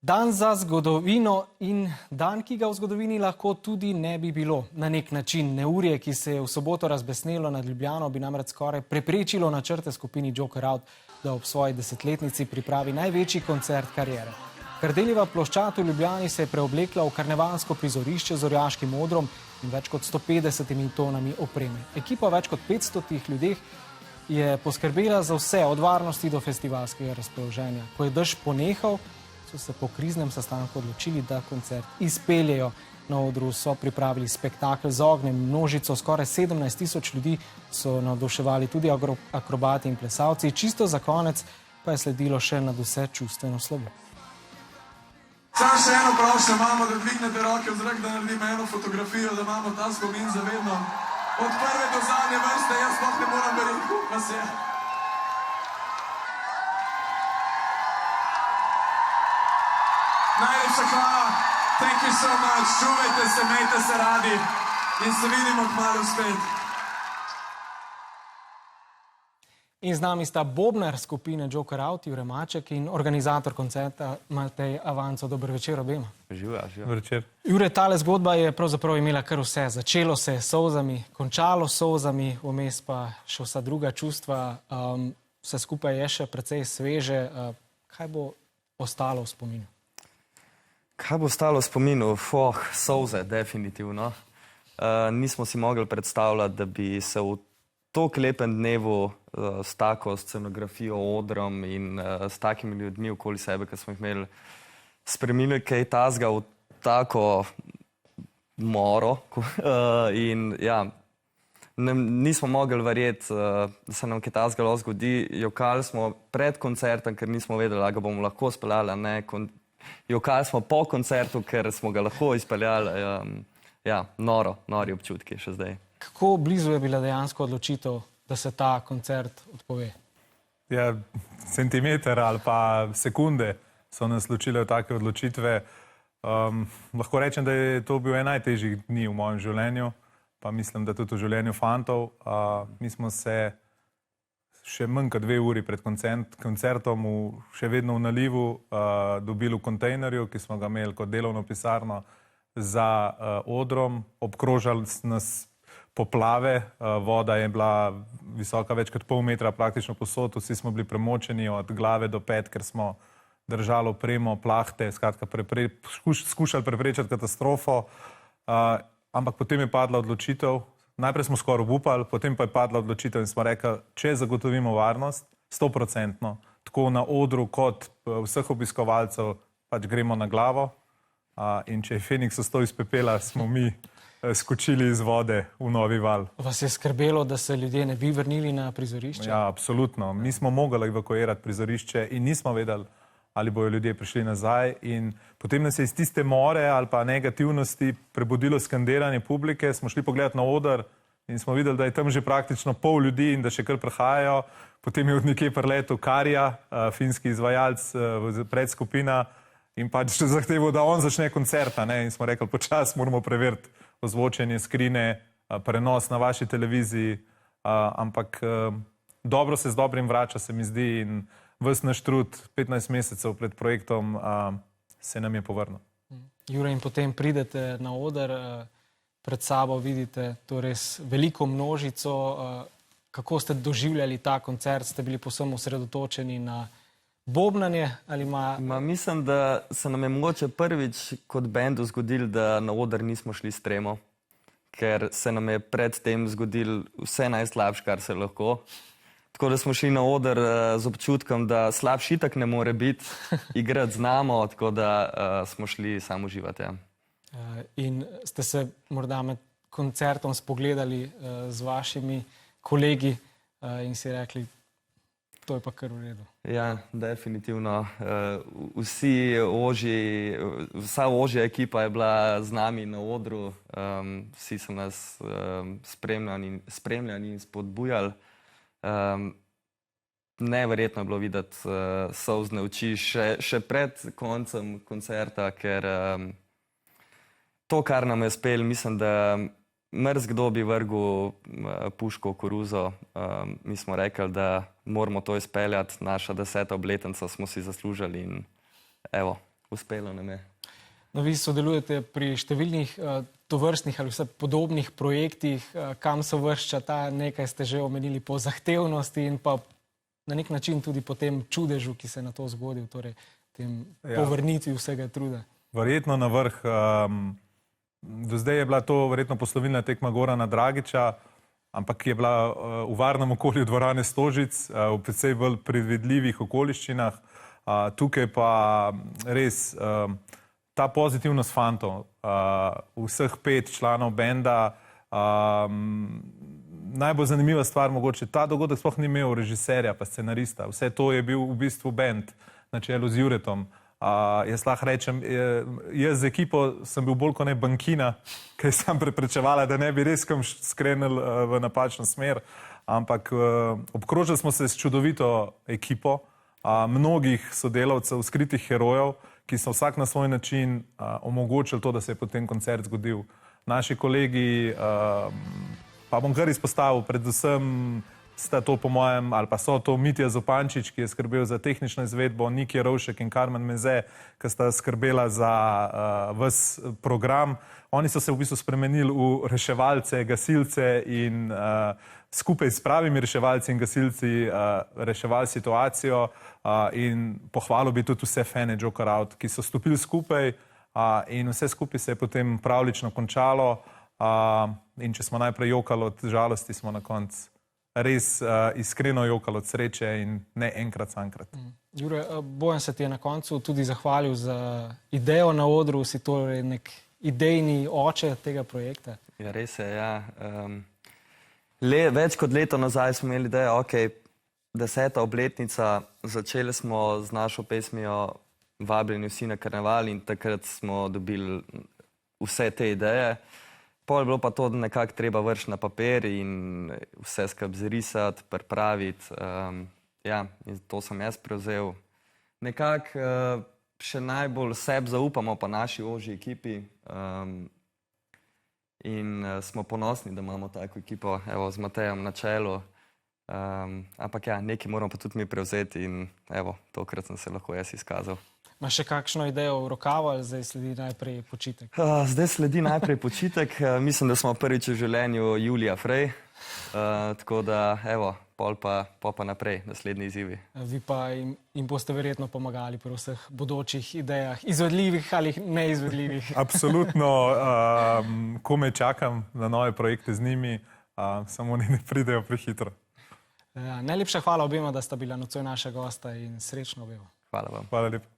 Dan za zgodovino in dan, ki ga v zgodovini lahko tudi ne bi bilo. Na nek način neurje, ki se je v soboto razbesnelo nad Ljubljano, bi namreč skoraj preprečilo načrte skupini Joker Out, da ob svoji desetletnici pripravi največji koncert kariere. Kardeljeva ploščad v Ljubljani se je preoblekla v karnevalsko prizorišče z orjaškim odrom in več kot 150 tonami opreme. Ekipa več kot 500 ljudeh je poskrbela za vse, od varnosti do festivalskega razpoloženja. Ko je dež ponehal, so se po kriznem sestanku odločili, da koncert izpeljejo. Na odru so pripravili spektakel z ognjem, množico, skoraj 17 000 ljudi so navduševali tudi akrobati in plesalci. Čisto za konec pa je sledilo še nadvse čustveno slovo. Samo še eno prošnjo imamo, da dvignete roke v zrak, da naredimo eno fotografijo, da imamo ta spomin za vedno. Od prve do zadnje vrste, jaz sploh ne moram verjeti, koliko vas je. Najlepša hvala. Thank you so much. Čuvajte se, imejte se radi in se vidimo kmalu spet. In z nami sta bobnar skupine Joker Out, Jure Maček, in organizator koncerta Matej Avanco. Dober večer obema. Živijo. Dober večer. Jure, tale zgodba je pravzaprav imela kar vse. Začelo se s solzami, končalo s solzami, vmes pa še vsa druga čustva. Vse skupaj je še precej sveže. Kaj bo ostalo v spominu? Kaj bo ostalo v spominu? Solze, definitivno. Nismo si mogli predstavljati, da bi se v toliko lepem dnevu s tako scenografijo, odrom in s takimi ljudmi okoli sebe, ki smo jih imeli, spremenili kaj tazga v tako moro. In ja, nismo mogli verjeti, da se nam kaj tazga lahko zgodi. Jokali smo pred koncertom, ker nismo vedeli, da ga bomo lahko speljali, ne. Jokali smo po koncertu, ker smo ga lahko izpeljali. Ja, nori občutki še zdaj. Kako blizu je bila dejansko odločitev, da se ta koncert odpove? Ja, centimeter ali pa sekunde so nas ločile v take odločitve. Lahko rečem, da je to bil en najtežjih dni v mojem življenju, pa mislim, da tudi v življenju fantov. Mi smo se še manj kot 2 uri pred koncertom še vedno v nalivu dobili v kontejnerju, ki smo ga imeli kot delovno pisarno za odrom. Obkrožali nas poplave, voda je bila visoka več kot pol metra praktično povsod, vsi smo bili premočeni od glave do pet, ker smo držali opremo, plahte, skratka skušali preprečiti katastrofo. Ampak potem je padla odločitev, najprej smo skoraj obupali, potem pa je padla odločitev in smo rekli, če zagotovimo varnost, 100%, tako na odru kot vseh obiskovalcev, pač gremo na glavo. In če je Feniks ostal iz pepela, smo mi skočili iz vode v novi val. Vas je skrbelo, da se ljudje ne bi vrnili na prizorišče? Ja, absolutno. Mi smo mogli evakuirati prizorišče in nismo vedeli, ali bojo ljudje prišli nazaj. In potem nas je iz tiste more ali pa negativnosti prebudilo skandiranje publike. Smo šli pogledati na oder in smo videli, da je tam že praktično pol ljudi in da še kar prihajajo. Potem je od nekje priletel Karja, finski izvajalec, predskupina, in pač zahteval, da on začne koncert, ne? In smo rekli, počas moramo preveriti ozvočenje, skrine, prenos na vaši televiziji, ampak dobro se z dobrim vrača, se mi zdi, in ves naš trud 15 mesecev pred projektom se nam je povrnil. Jure, in potem pridete na oder, pred sabo vidite to res veliko množico. Kako ste doživljali ta koncert? Ste bili povsem osredotočeni na bobnanje ali Mislim, da se nam je mogoče prvič kot bendu zgodilo, da na oder nismo šli s tremo, ker se nam je pred tem zgodilo vse najslabše, kar se lahko. Tako da smo šli na oder z občutkom, da slabši itak ne more biti, igrati znamo, tako da smo šli samo uživati. Ja. In ste se morda med koncertom spogledali z vašimi kolegi in si rekli, to je pa kar v redu. Ja, definitivno. Vsa ožja ekipa je bila z nami na odru. Vsi so nas spremljali in spodbujali. Neverjetno je bilo videti solzne oči še pred koncem koncerta, ker to, kar nam je uspelo, mislim, da mrzkdo bi vrgel puško v koruzo. Mi smo rekli, da moramo to izpeljati. Naša 10. obletnica smo si zaslužili in evo, uspelo nam je. No, vi sodelujete pri številnih tovrstnih ali vse podobnih projektih, kam se uvršča ta, nekaj ste že omenili, po zahtevnosti in pa na nek način tudi po tem čudežu, ki se je na to zgodil, torej tem povrnitvi vsega truda. Verjetno na vrh. Do zdaj je bila to verjetno poslovilna tekma Gorana Dragića, ampak je bila v varnem okolju dvorane Stožic, v precej bolj predvidljivih okoliščinah. Tukaj pa res ta pozitivnost fantov, vseh 5 članov benda. Najbolj zanimiva stvar mogoče, ta dogodek sploh ni imel režiserja pa scenarista. Vse to je bil v bistvu bend na čelu z Juretom. Jaz lahko rečem, jaz z ekipo sem bil bolj kot ne bankina, ker sem preprečevala, da ne bi res kam skrenili v napačno smer, ampak obkrožili smo se s čudovito ekipo, mnogih sodelavcev, skritih herojev, ki so vsak na svoj način omogočili to, da se je potem koncert zgodil. Naši kolegi, pa bom kar izpostavil, predvsem sta to po mojem, ali pa so to Mitja Zupančič, ki je skrbel za tehnično izvedbo, Niki Rovšek in Karmen Meze, ki sta skrbela za ves program. Oni so se v bistvu spremenili v reševalce, gasilce in skupaj s pravimi reševalci in gasilci reševali situacijo in pohvalil bi tudi vse fane Joker Out, ki so stopili skupaj in vse skupaj se je potem pravlično končalo in če smo najprej jokali od žalosti, smo na koncu res iskreno jokali od sreče in ne enkrat sankrat. Jure, Bojan se ti je na koncu tudi zahvalil za idejo na odru, si torej nek idejni oče tega projekta. Ja, res je, ja. Več kot leto nazaj smo imeli idejo, ok, 10. obletnica, začeli smo z našo pesmijo Vabljeni vsi na karneval in takrat smo dobili vse te ideje. Pol je bilo pa to nekako treba vršiti na papir in vse skupaj zrisati, pripraviti. Ja, in to sem jaz prevzel. Nekako še najbolj sebi zaupamo pa naši ožji ekipi in smo ponosni, da imamo tako ekipo, evo, z Matejem na čelu. Ampak ja, nekaj moramo pa tudi mi prevzeti in evo, tokrat sem se lahko jaz izkazal. Imaš še kakšno idejo v rokavu ali zdaj sledi najprej počitek? Zdaj sledi najprej počitek. Mislim, da smo prvič v življenju Julija Frey. Tako da, evo, pol pa naprej, naslednji izzivi. Vi pa jim boste verjetno pomagali pri vseh bodočih idejah, izvedljivih ali neizvedljivih. Absolutno, komaj čakam na nove projekte z njimi, samo ne pridejo prehitro. Najlepša hvala obema, da sta bila nocoj naša gosta in srečno obema. Hvala vam. Hvala lepa.